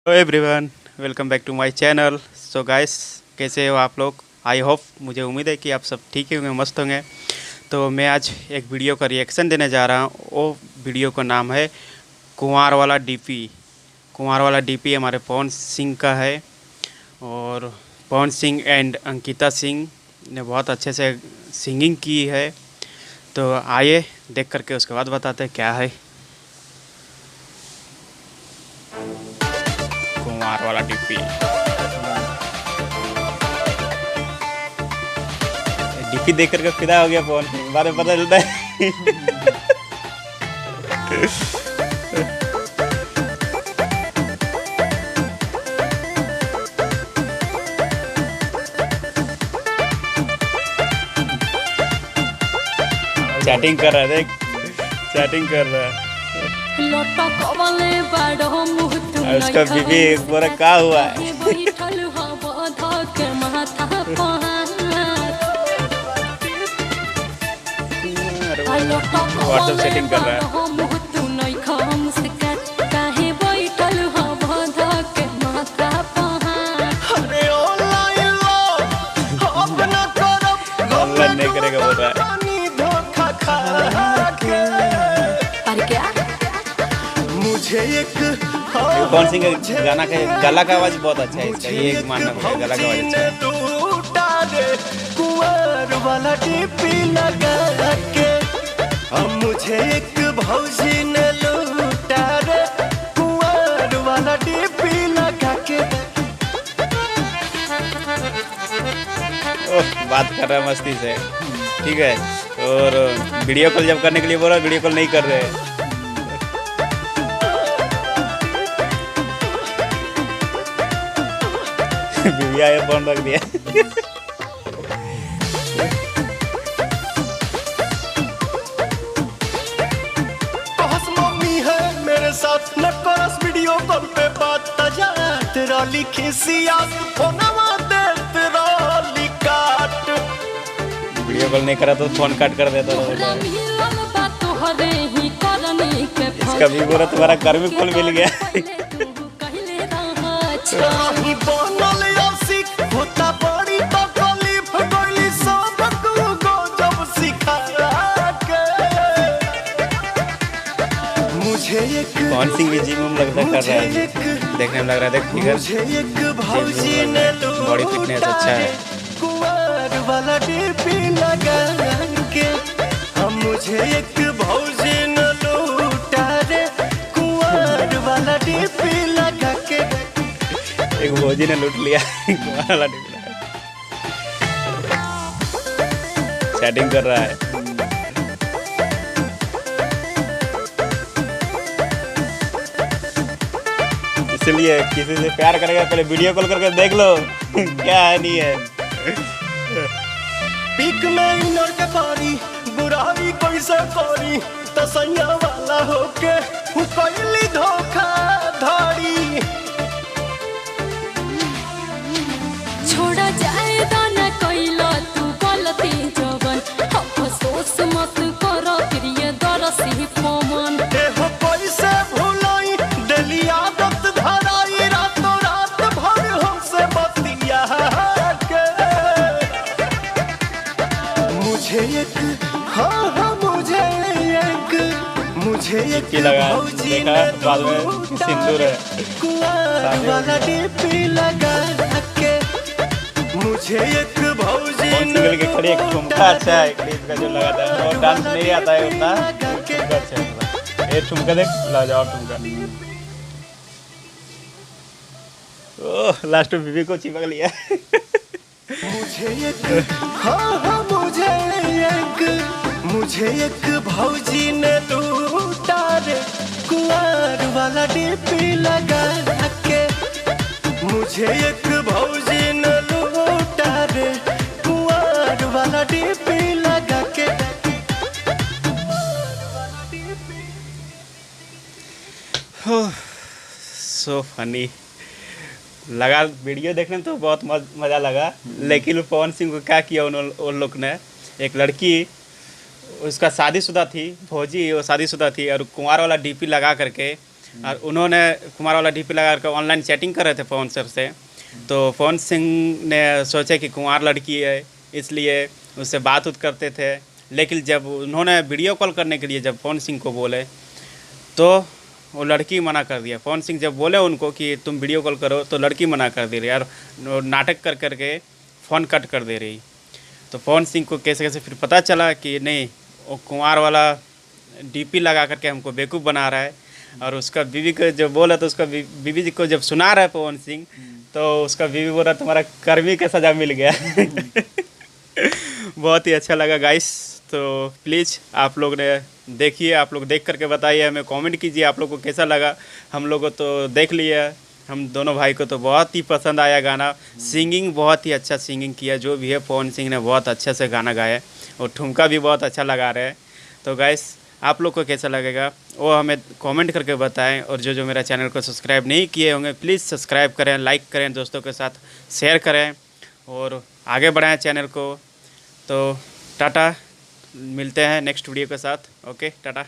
Hello everyone, welcome back to my channel. So guys, कैसे हो आप लोग? आई होप, मुझे उम्मीद है कि आप सब ठीक होंगे, मस्त होंगे। तो मैं आज एक वीडियो का रिएक्शन देने जा रहा हूँ। वो वीडियो का नाम है कुंवार वाला डीपी। कुंवार वाला डीपी हमारे पवन सिंह का है, और पवन सिंह एंड अंकिता सिंह ने बहुत अच्छे से सिंगिंग की है। तो आइए देख करके उसके बाद बताते हैं क्या है कुंवार वाला डीपी। डीपी देख करके फिदा हो गया पवन सिंह, बाद में पता चलता है। चैटिंग कर रहा है, देख चैटिंग कर रहा है। और उसका बीबी बोरा का हुआ है। व्हाट्सएप सेटिंग कर रहा है। ऑनलाइन नहीं करेगा बोल रहा है। मुझे एक पवन सिंह का गाना का गला का आवाज बहुत अच्छा है इसका, ये एक मानना पड़ेगा, गला का आवाज अच्छा है। कुंवर वाला डीपी लगा के मुझे एक भौजी ने लूटा रे, कुंवर वाला डीपी लगा के। ओह, बात कर रहा है मस्ती से, ठीक है। और वीडियो कॉल जब करने के लिए बोला, वीडियो कॉल नहीं कर रहे हैं। बिबिया ये फोन रख दिया। मम्मी है मेरे साथ न करस वीडियो कॉल पे बात तजा तेरा लिखी सिया फोनवा दे तेरा लिकाट। वीडियो कॉल नहीं करा तो फोन कट कर देता था। इसका भी बोला तुम्हारा घर में कॉल मिल गया। पवन सिंह भी जिम लगता कर रहा है, देखने में लग रहा है, देख फिगर बॉडी फिटनेस अच्छा है। कुंवर वाला डीपी लगा के मुझे एक भौजी ने लूटा रे, कुंवर वाला डीपी लगा के। एक भौजी ने लूट लिया। कुंवर वाला डीपी चैटिंग कर रहा है। इसलिए किसी से प्यार करेगा पहले वीडियो कॉल करके देख लो क्या है नहीं है। पीक में इनर के पारी बुराई कैसे करी तो सैया वाला होके कैली धोखा धड़ी। छोड़ा जाए दाना कैला तू गलती जवन, अफसोस मत करो प्रिय दरसी पवन। हो पैसे भुलाई दिली आदत धराई रातों रात भर हमसे बतिया के। मुझे एक मुझे एक लगा भौजी देखा बाद में सिंदूर है। कुंवर वाला डीपी लगा के मुझे एक भौजी सिंगल के खड़ी एक ठुमका अच्छा है, क्लिप का जो लगाता है और डांस नहीं आता है उतना, ठुमका अच्छा है। ये ठुमका देख, ला जाओ ठुमका। ओह, लास्ट में बीबी को चिपक लिया। मुझे एक भौजी ने लूटा रे, कुंवर वाला डीपी लगा के मुझे एक भौजी ने लूटा रे, कुंवर वाला डीपी लगा के। सो फनी लगा वीडियो देखने में तो बहुत मज़ा लगा, लेकिन पवन सिंह को क्या किया उन लोग ने। एक लड़की उसका शादीशुदा थी, फौजी वो शादीशुदा थी, और कुंवार वाला डीपी लगा करके और उन्होंने कुमार वाला डीपी लगा कर ऑनलाइन चैटिंग कर रहे थे पवन सर से। तो पवन सिंह ने सोचा कि कुमार लड़की है इसलिए उससे बात उत करते थे, लेकिन जब उन्होंने वीडियो कॉल करने के लिए जब पवन सिंह को बोले तो वो लड़की मना कर दिया। पवन सिंह जब बोले उनको कि तुम वीडियो कॉल करो तो लड़की मना कर दे रही और नाटक कर करके फ़ोन कट कर दे रही। तो पवन सिंह को कैसे कैसे फिर पता चला कि नहीं, वो कुमार वाला डीपी लगा करके हमको बेवकूफ़ बना रहा है। और उसका बीवी को जब बोला तो उसका बीवी जी को जब सुना रहा है पवन सिंह, तो उसका बीवी बोला तुम्हारा कर्मी का सज़ा मिल गया। बहुत ही अच्छा लगा गाइस। तो प्लीज़ आप लोग ने देखिए, आप लोग देख करके बताइए, हमें कमेंट कीजिए आप लोग को कैसा लगा। हम लोग को तो देख लिया, हम दोनों भाई को तो बहुत ही पसंद आया गाना। सिंगिंग बहुत ही अच्छा सिंगिंग किया, जो भी है पवन सिंह ने बहुत अच्छे से गाना गाया और ठुमका भी बहुत अच्छा लगा रहे हैं। तो गाइस आप लोग को कैसा लगेगा वो हमें कमेंट करके बताएं। और जो मेरा चैनल को सब्सक्राइब नहीं किए होंगे प्लीज़ सब्सक्राइब करें, लाइक करें, दोस्तों के साथ शेयर करें और आगे बढ़ाएं चैनल को। तो टाटा, मिलते हैं नेक्स्ट वीडियो के साथ। ओके टाटा।